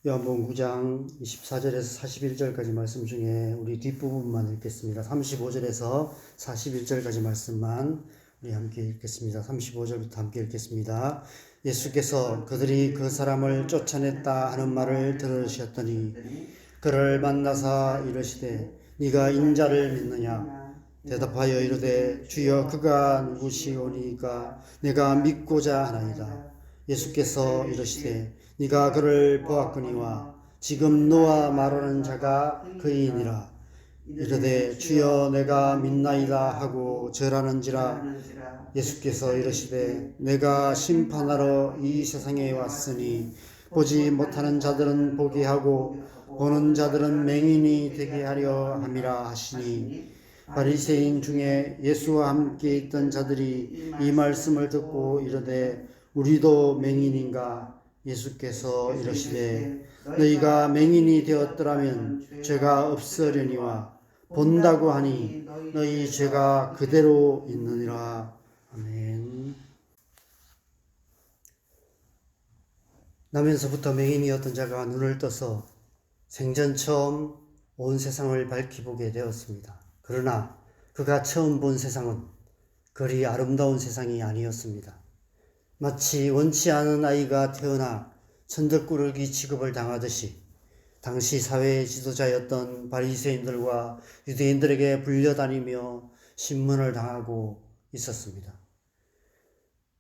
요한복음 9장 24절에서 41절까지 말씀 중에 우리 뒷부분만 읽겠습니다. 35절에서 41절까지 말씀만 우리 함께 읽겠습니다. 35절부터 함께 읽겠습니다. 예수께서 그들이 그 사람을 쫓아냈다 하는 말을 들으셨더니 그를 만나사 이르시되 네가 인자를 믿느냐? 대답하여 이르되 주여 그가 누구시오니까 내가 믿고자 하나이다. 예수께서 이르시되 네가 그를 보았거니와 지금 너와 말하는 자가 그이니라. 이르되 주여 내가 믿나이다 하고 절하는지라. 예수께서 이르시되 내가 심판하러 이 세상에 왔으니 보지 못하는 자들은 보게 하고 보는 자들은 맹인이 되게 하려 함이라 하시니 바리새인 중에 예수와 함께 있던 자들이 이 말씀을 듣고 이르되 우리도 맹인인가? 예수께서 이르시되 너희가 맹인이 되었더라면 죄가 없으려니와 본다고 하니 너희 죄가 그대로 있느니라. 아멘. 나면서부터 맹인이었던 자가 눈을 떠서 생전 처음 온 세상을 밝히 보게 되었습니다. 그러나 그가 처음 본 세상은 그리 아름다운 세상이 아니었습니다. 마치 원치 않은 아이가 태어나 천적꾸러기 취급을 당하듯이 당시 사회의 지도자였던 바리새인들과 유대인들에게 불려다니며 신문을 당하고 있었습니다.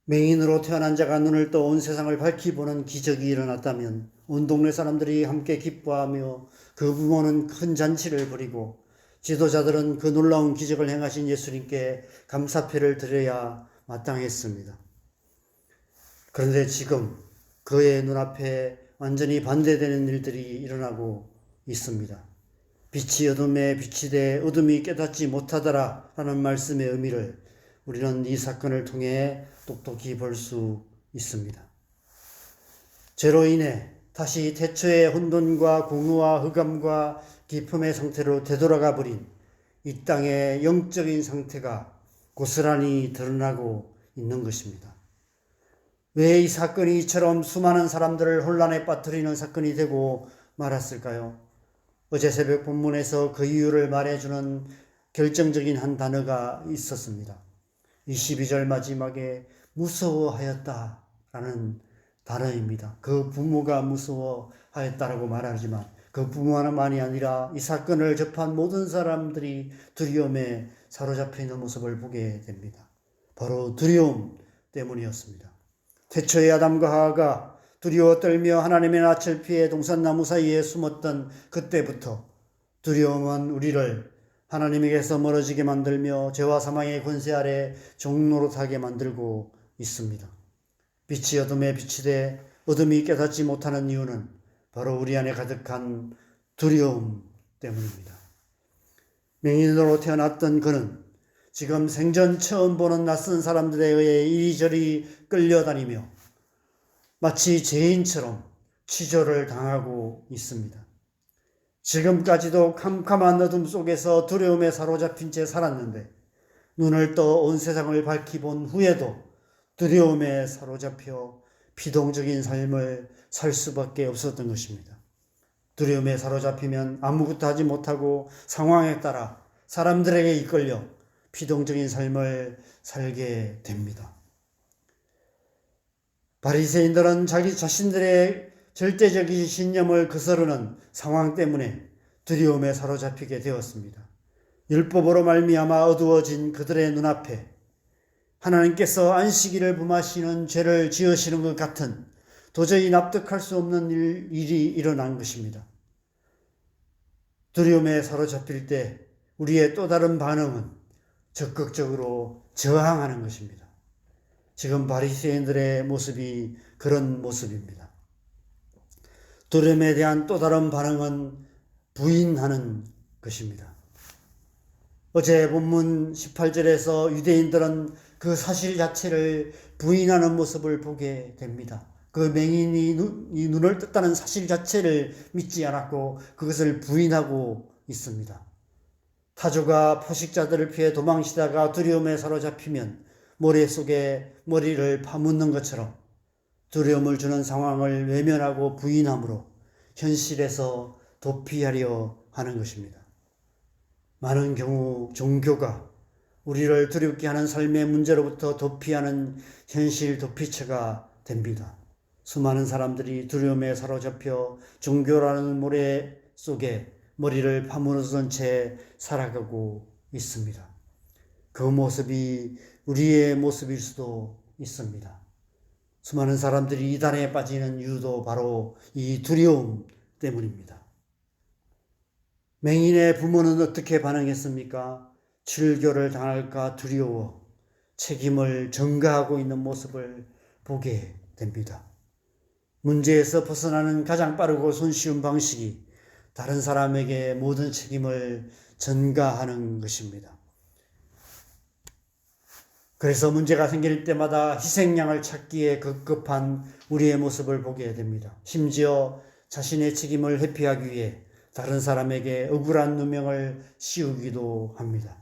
맹인으로 태어난 자가 눈을 떠 온 세상을 밝히 보는 기적이 일어났다면 온 동네 사람들이 함께 기뻐하며 그 부모는 큰 잔치를 벌이고 지도자들은 그 놀라운 기적을 행하신 예수님께 감사패를 드려야 마땅했습니다. 그런데 지금 그의 눈앞에 완전히 반대되는 일들이 일어나고 있습니다. 빛이 어둠에 비치되 어둠이 깨닫지 못하더라 라는 말씀의 의미를 우리는 이 사건을 통해 똑똑히 볼 수 있습니다. 죄로 인해 다시 태초의 혼돈과 공허와 흑암과 기품의 상태로 되돌아가 버린 이 땅의 영적인 상태가 고스란히 드러나고 있는 것입니다. 왜 이 사건이 이처럼 수많은 사람들을 혼란에 빠뜨리는 사건이 되고 말았을까요? 어제 새벽 본문에서 그 이유를 말해주는 결정적인 한 단어가 있었습니다. 22절 마지막에 무서워하였다라는 단어입니다. 그 부모가 무서워하였다라고 말하지만 그 부모만이 아니라 이 사건을 접한 모든 사람들이 두려움에 사로잡혀 있는 모습을 보게 됩니다. 바로 두려움 때문이었습니다. 태초의 아담과 하와가 두려워 떨며 하나님의 낯을 피해 동산나무 사이에 숨었던 그때부터 두려움은 우리를 하나님에게서 멀어지게 만들며 죄와 사망의 권세 아래 종노릇하게 만들고 있습니다. 빛이 어둠에 비치되 어둠이 깨닫지 못하는 이유는 바로 우리 안에 가득한 두려움 때문입니다. 맹인으로 태어났던 그는 지금 생전 처음 보는 낯선 사람들에 의해 이리저리 끌려다니며 마치 죄인처럼 취조를 당하고 있습니다. 지금까지도 캄캄한 어둠 속에서 두려움에 사로잡힌 채 살았는데 눈을 떠 온 세상을 밝히 본 후에도 두려움에 사로잡혀 피동적인 삶을 살 수밖에 없었던 것입니다. 두려움에 사로잡히면 아무것도 하지 못하고 상황에 따라 사람들에게 이끌려 피동적인 삶을 살게 됩니다. 바리새인들은 자기 자신들의 절대적인 신념을 거스르는 상황 때문에 두려움에 사로잡히게 되었습니다. 율법으로 말미암아 어두워진 그들의 눈앞에 하나님께서 안식일을 범하시는 죄를 지으시는 것 같은 도저히 납득할 수 없는 일이 일어난 것입니다. 두려움에 사로잡힐 때 우리의 또 다른 반응은 적극적으로 저항하는 것입니다. 지금 바리새인들의 모습이 그런 모습입니다. 두려움에 대한 또 다른 반응은 부인하는 것입니다. 어제 본문 18절에서 유대인들은 그 사실 자체를 부인하는 모습을 보게 됩니다. 그 맹인이 눈을 떴다는 사실 자체를 믿지 않았고 그것을 부인하고 있습니다. 타조가 포식자들을 피해 도망치다가 두려움에 사로잡히면 모래 속에 머리를 파묻는 것처럼 두려움을 주는 상황을 외면하고 부인함으로 현실에서 도피하려 하는 것입니다. 많은 경우 종교가 우리를 두렵게 하는 삶의 문제로부터 도피하는 현실 도피처가 됩니다. 수많은 사람들이 두려움에 사로잡혀 종교라는 모래 속에 머리를 파묻은 채 살아가고 있습니다. 그 모습이 우리의 모습일 수도 있습니다. 수많은 사람들이 이단에 빠지는 이유도 바로 이 두려움 때문입니다. 맹인의 부모는 어떻게 반응했습니까? 출교를 당할까 두려워 책임을 전가하고 있는 모습을 보게 됩니다. 문제에서 벗어나는 가장 빠르고 손쉬운 방식이 다른 사람에게 모든 책임을 전가하는 것입니다. 그래서 문제가 생길 때마다 희생양을 찾기에 급급한 우리의 모습을 보게 됩니다. 심지어 자신의 책임을 회피하기 위해 다른 사람에게 억울한 누명을 씌우기도 합니다.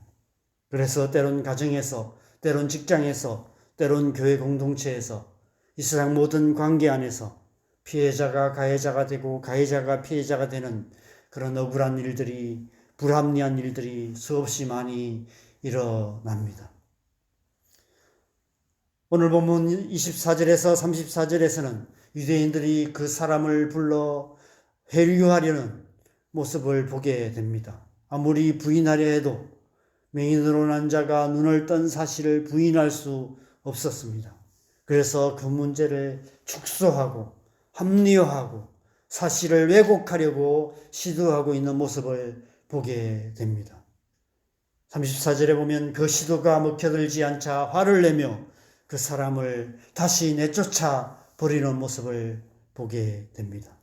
그래서 때론 가정에서, 때론 직장에서, 때론 교회 공동체에서, 이 세상 모든 관계 안에서 피해자가 가해자가 되고 가해자가 피해자가 되는 그런 억울한 일들이, 불합리한 일들이 수없이 많이 일어납니다. 오늘 본문 24절에서 34절에서는 유대인들이 그 사람을 불러 회유하려는 모습을 보게 됩니다. 아무리 부인하려 해도 맹인으로 난 자가 눈을 뜬 사실을 부인할 수 없었습니다. 그래서 그 문제를 축소하고 합리화하고 사실을 왜곡하려고 시도하고 있는 모습을 보게 됩니다. 34절에 보면 그 시도가 먹혀들지 않자 화를 내며 그 사람을 다시 내쫓아 버리는 모습을 보게 됩니다.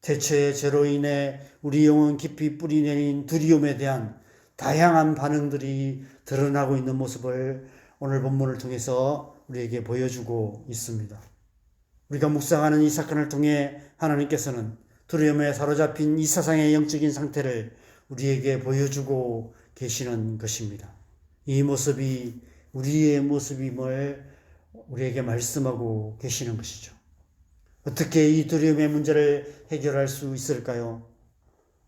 태초의 죄로 인해 우리 영혼 깊이 뿌리내린 두려움에 대한 다양한 반응들이 드러나고 있는 모습을 오늘 본문을 통해서 우리에게 보여주고 있습니다. 우리가 묵상하는 이 사건을 통해 하나님께서는 두려움에 사로잡힌 이 세상의 영적인 상태를 우리에게 보여주고 계시는 것입니다. 이 모습이 우리의 모습임을 우리에게 말씀하고 계시는 것이죠. 어떻게 이 두려움의 문제를 해결할 수 있을까요?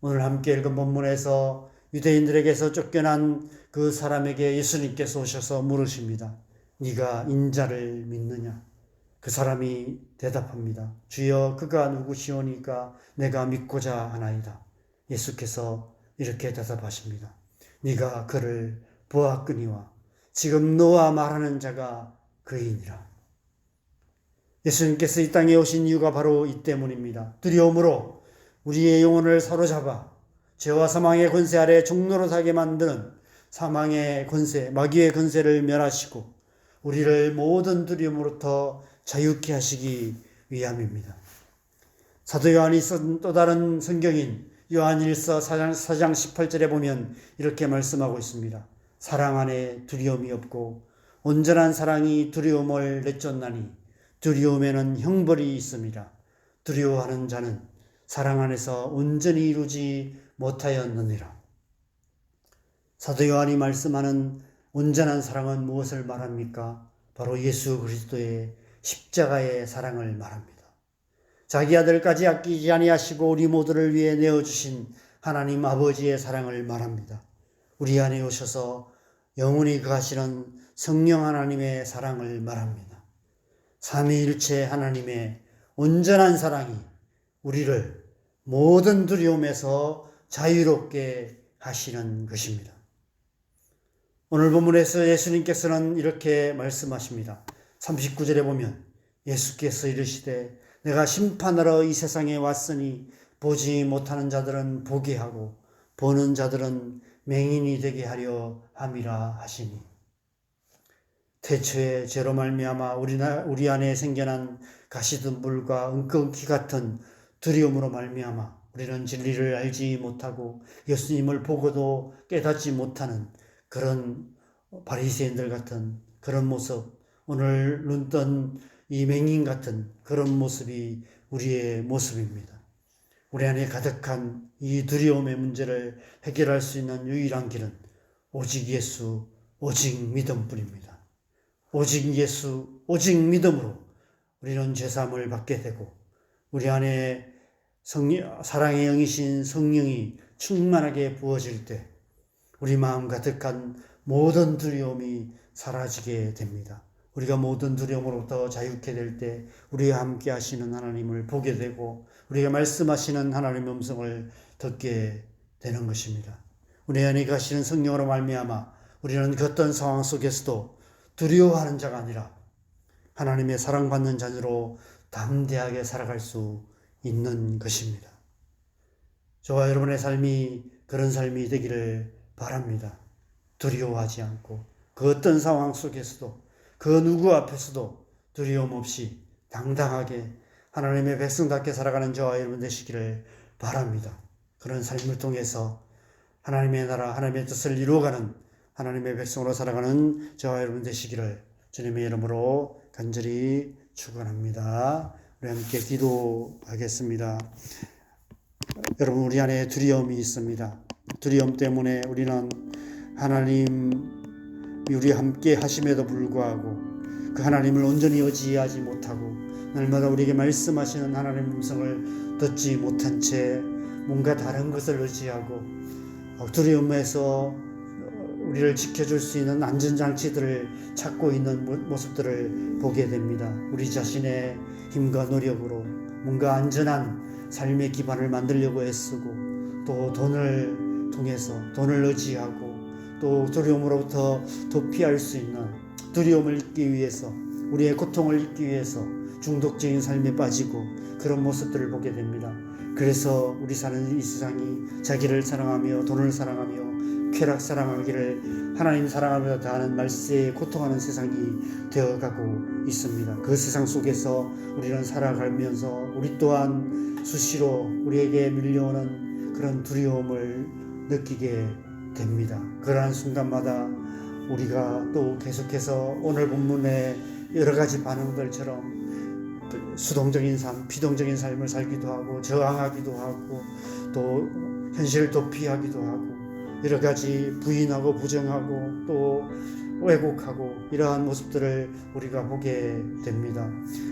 오늘 함께 읽은 본문에서 유대인들에게서 쫓겨난 그 사람에게 예수님께서 오셔서 물으십니다. 네가 인자를 믿느냐? 그 사람이 대답합니다. 주여, 그가 누구시오니까 내가 믿고자 하나이다. 예수께서 이렇게 대답하십니다. 네가 그를 보았거니와 지금 너와 말하는 자가 그이니라. 예수님께서 이 땅에 오신 이유가 바로 이 때문입니다. 두려움으로 우리의 영혼을 사로잡아 죄와 사망의 권세 아래 종로로 사게 만드는 사망의 권세, 마귀의 권세를 멸하시고 우리를 모든 두려움으로부터 자유케 하시기 위함입니다. 사도 요한이 쓴 또 다른 성경인 요한일서 4장 18절에 보면 이렇게 말씀하고 있습니다. 사랑 안에 두려움이 없고 온전한 사랑이 두려움을 내쫓나니 두려움에는 형벌이 있습니다. 두려워하는 자는 사랑 안에서 온전히 이루지 못하였느니라. 사도 요한이 말씀하는 온전한 사랑은 무엇을 말합니까? 바로 예수 그리스도의 십자가의 사랑을 말합니다. 자기 아들까지 아끼지 아니하시고 우리 모두를 위해 내어주신 하나님 아버지의 사랑을 말합니다. 우리 안에 오셔서 영원히 거하시는 성령 하나님의 사랑을 말합니다. 삼위일체 하나님의 온전한 사랑이 우리를 모든 두려움에서 자유롭게 하시는 것입니다. 오늘 본문에서 예수님께서는 이렇게 말씀하십니다. 39절에 보면 예수께서 이르시되 내가 심판하러 이 세상에 왔으니 보지 못하는 자들은 보게 하고 보는 자들은 맹인이 되게 하려 함이라 하시니 태초의 죄로 말미암아 우리 안에 생겨난 가시덤불과 은끊기 같은 두려움으로 말미암아 우리는 진리를 알지 못하고 예수님을 보고도 깨닫지 못하는 그런 바리새인들 같은 그런 모습, 오늘 눈뜬 이 맹인 같은 그런 모습이 우리의 모습입니다. 우리 안에 가득한 이 두려움의 문제를 해결할 수 있는 유일한 길은 오직 예수, 오직 믿음뿐입니다. 오직 예수, 오직 믿음으로 우리는 죄사함을 받게 되고 우리 안에 사랑의 영이신 성령이 충만하게 부어질 때 우리 마음 가득한 모든 두려움이 사라지게 됩니다. 우리가 모든 두려움으로부터 자유케 될 때 우리와 함께 하시는 하나님을 보게 되고 우리가 말씀하시는 하나님의 음성을 듣게 되는 것입니다. 우리 안에 가시는 성령으로 말미암아 우리는 그 어떤 상황 속에서도 두려워하는 자가 아니라 하나님의 사랑받는 자녀로 담대하게 살아갈 수 있는 것입니다. 저와 여러분의 삶이 그런 삶이 되기를 바랍니다. 두려워하지 않고 그 어떤 상황 속에서도 그 누구 앞에서도 두려움 없이 당당하게 하나님의 백성답게 살아가는 저와 여러분 되시기를 바랍니다. 그런 삶을 통해서 하나님의 나라, 하나님의 뜻을 이루어가는 하나님의 백성으로 살아가는 저와 여러분 되시기를 주님의 이름으로 간절히 축원합니다. 우리 함께 기도하겠습니다. 여러분, 우리 안에 두려움이 있습니다. 두려움 때문에 우리는 하나님이 우리 함께 하심에도 불구하고 그 하나님을 온전히 의지하지 못하고 날마다 우리에게 말씀하시는 하나님의 음성을 듣지 못한 채 뭔가 다른 것을 의지하고 두려움에서 우리를 지켜줄 수 있는 안전장치들을 찾고 있는 모습들을 보게 됩니다. 우리 자신의 힘과 노력으로 뭔가 안전한 삶의 기반을 만들려고 애쓰고 또 돈을 통해서 돈을 의지하고 또 두려움으로부터 도피할 수 있는 두려움을 잊기 위해서 우리의 고통을 잊기 위해서 중독적인 삶에 빠지고 그런 모습들을 보게 됩니다. 그래서 우리 사는 이 세상이 자기를 사랑하며 돈을 사랑하며 쾌락 사랑하기를 하나님 사랑하며 다하는 말세에 고통하는 세상이 되어가고 있습니다. 그 세상 속에서 우리는 살아가면서 우리 또한 수시로 우리에게 밀려오는 그런 두려움을 느끼게 됩니다. 그러한 순간마다 우리가 또 계속해서 오늘 본문의 여러 가지 반응들처럼 수동적인 삶, 비동적인 삶을 살기도 하고 저항하기도 하고 또 현실을 도피하기도 하고 여러 가지 부인하고 부정하고 또 왜곡하고 이러한 모습들을 우리가 보게 됩니다.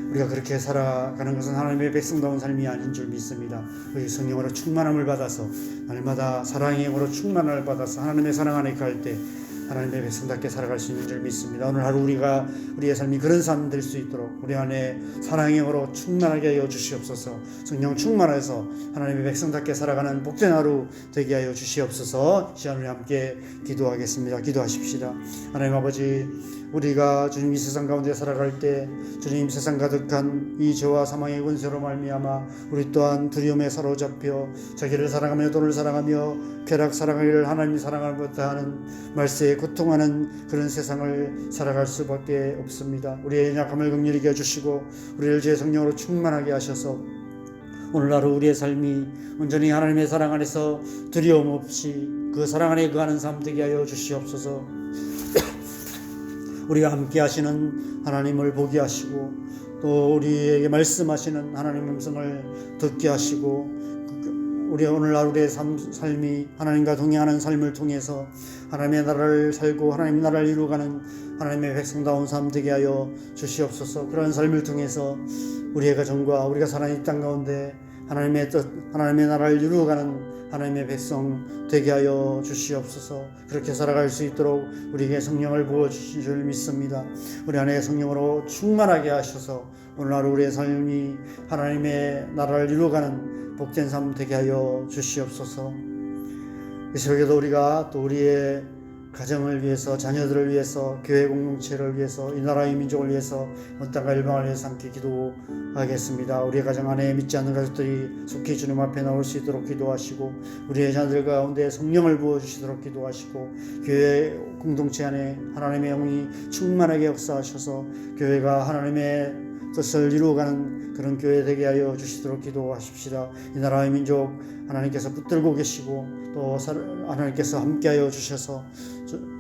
우리가 그렇게 살아가는 것은 하나님의 백성다운 삶이 아닌 줄 믿습니다. 우리 성령으로 충만함을 받아서 날마다 사랑의 영으로 충만함을 받아서 하나님의 사랑 안에 갈 때 하나님의 백성답게 살아갈 수 있는 줄 믿습니다. 오늘 하루 우리의 삶이 그런 삶 될 수 있도록 우리 안에 사랑의 영으로 충만하게 하여 주시옵소서. 성령 충만해서 하나님의 백성답게 살아가는 복된 하루 되게 하여 주시옵소서. 시간 우리 함께 기도하겠습니다. 기도하십시다. 하나님 아버지, 우리가 주님 이 세상 가운데 살아갈 때 주님 세상 가득한 이 죄와 사망의 권세로 말미암아 우리 또한 두려움에 사로잡혀 자기를 사랑하며 돈을 사랑하며 쾌락 사랑하기를 하나님 사랑을 못하는 말세에 고통하는 그런 세상을 살아갈 수밖에 없습니다. 우리의 약함을 긍휼히 여주시고 우리를 주의 성령으로 충만하게 하셔서 오늘 하루 우리의 삶이 온전히 하나님의 사랑 안에서 두려움 없이 그 사랑 안에 거하는 삶 되게 하여 주시옵소서. 우리가 함께 하시는 하나님을 보게 하시고 또 우리에게 말씀하시는 하나님의 음성을 듣게 하시고 우리 오늘 하루의 삶이 하나님과 동행하는 삶을 통해서 하나님의 나라를 살고 하나님의 나라를 이루어가는 하나님의 백성다운 삶 되게 하여 주시옵소서. 그런 삶을 통해서 우리의 가정과 우리가 사는 이 땅 가운데 하나님의 뜻, 하나님의 나라를 이루어가는 하나님의 백성 되게 하여 주시옵소서. 그렇게 살아갈 수 있도록 우리에게 성령을 부어주신 줄 믿습니다. 우리 안에 성령으로 충만하게 하셔서 오늘 하루 우리의 삶이 하나님의 나라를 이루어가는 복된 삶 되게 하여 주시옵소서. 이 새벽에도 우리가 또 우리의 가정을 위해서, 자녀들을 위해서, 교회 공동체를 위해서, 이 나라의 민족을 위해서, 온 땅과 일방을 위해서 함께 기도하겠습니다. 우리의 가정 안에 믿지 않는 가족들이 속히 주님 앞에 나올 수 있도록 기도하시고 우리의 자녀들 가운데 성령을 부어주시도록 기도하시고 교회 공동체 안에 하나님의 영이 충만하게 역사하셔서 교회가 하나님의 뜻을 이루어가는 그런 교회 되게 하여 주시도록 기도하십시다. 이 나라의 민족 하나님께서 붙들고 계시고 또 하나님께서 함께하여 주셔서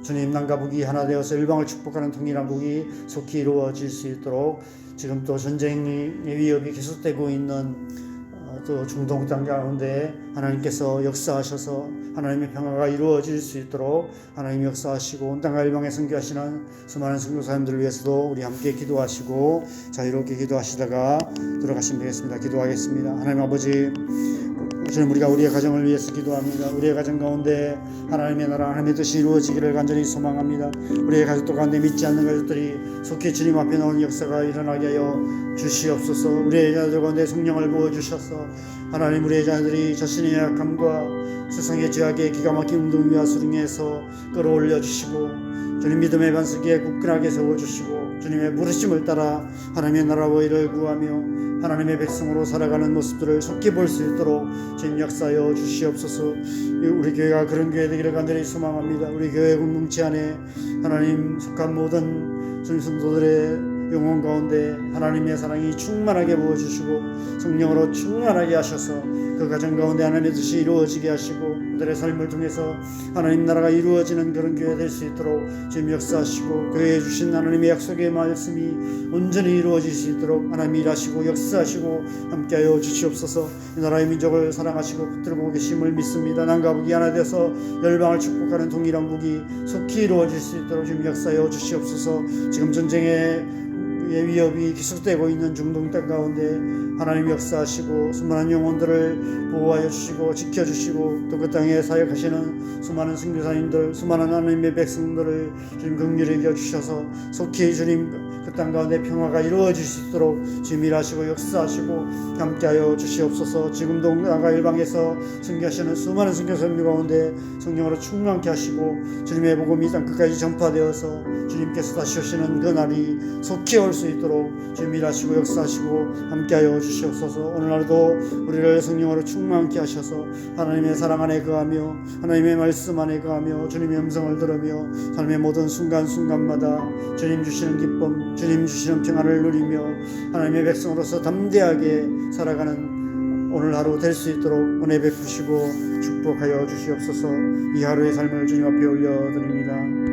주님 남과 북이 하나 되어서 일방을 축복하는 통일한 국이 속히 이루어질 수 있도록 지금 또 전쟁의 위협이 계속되고 있는 또 중동 땅 가운데 하나님께서 역사하셔서 하나님의 평화가 이루어질 수 있도록 하나님 역사하시고 온 땅과 일방에 선교하시는 수많은 선교사님들을 위해서도 우리 함께 기도하시고 자유롭게 기도하시다가 들어가시면 되겠습니다. 기도하겠습니다. 하나님 아버지, 주님, 우리가 우리의 가정을 위해서 기도합니다. 우리의 가정 가운데 하나님의 나라, 하나님의 뜻이 이루어지기를 간절히 소망합니다. 우리의 가족들 가운데 믿지 않는 가족들이 속히 주님 앞에 나오는 역사가 일어나게 하여 주시옵소서. 우리의 자녀들 가운데 성령을 부어주셔서 하나님, 우리의 자녀들이 자신의 약함과 세상의 죄악의 기가 막힌 운동 위와 수렁에서 끌어올려 주시고 주님 믿음의 반석에 굳건하게 세워주시고 주님의 부르심을 따라 하나님의 나라와 의를 구하며 하나님의 백성으로 살아가는 모습들을 속히 볼 수 있도록 주님 역사하여 주시옵소서. 우리 교회가 그런 교회 되기를 간절히 소망합니다. 우리 교회 공동체 안에 하나님 속한 모든 성도들의 영혼 가운데 하나님의 사랑이 충만하게 부어주시고 성령으로 충만하게 하셔서 그 가정 가운데 하나님의 뜻이 이루어지게 하시고 그들의 삶을 통해서 하나님 나라가 이루어지는 그런 교회 될 수 있도록 주님 역사하시고 교회에 주신 하나님의 약속의 말씀이 온전히 이루어질 수 있도록 하나님 일하시고 역사하시고 함께하여 주시옵소서. 이 나라의 민족을 사랑하시고 붙들고 계심을 믿습니다. 남과 북이 하나 되어서 열방을 축복하는 통일왕국이 속히 이루어질 수 있도록 주님 역사하여 주시옵소서. 지금 전쟁의 위협이 계속되고 있는 중동 땅 가운데 하나님 역사하시고 수많은 영혼들을 보호하여 주시고 지켜주시고 또 그 땅에 사역하시는 수많은 선교사님들, 수많은 하나님의 백성들을 주님 긍휼히 여겨주셔서 속히 주님 그 땅 가운데 평화가 이루어질 수 있도록 주님 일하시고 역사하시고 함께하여 주시옵소서. 지금도 나가 일방에서 선교하시는 수많은 선교사님들 가운데 성령으로 충만케 하시고 주님의 복음이 땅 끝까지 전파되어서 주님께서 다시 오시는 그 날이 속히 올 수 있도록 주님 일하시고 역사하시고 함께하여 주시옵소서. 오늘날도 우리를 성령으로 충만케 하셔서 하나님의 사랑 안에 거하며 하나님의 말씀 안에 거하며 주님의 음성을 들으며 삶의 모든 순간순간마다 주님 주시는 기쁨, 주님 주시는 평안을 누리며 하나님의 백성으로서 담대하게 살아가는 오늘 하루 될 수 있도록 은혜 베푸시고 축복하여 주시옵소서. 이 하루의 삶을 주님 앞에 올려드립니다.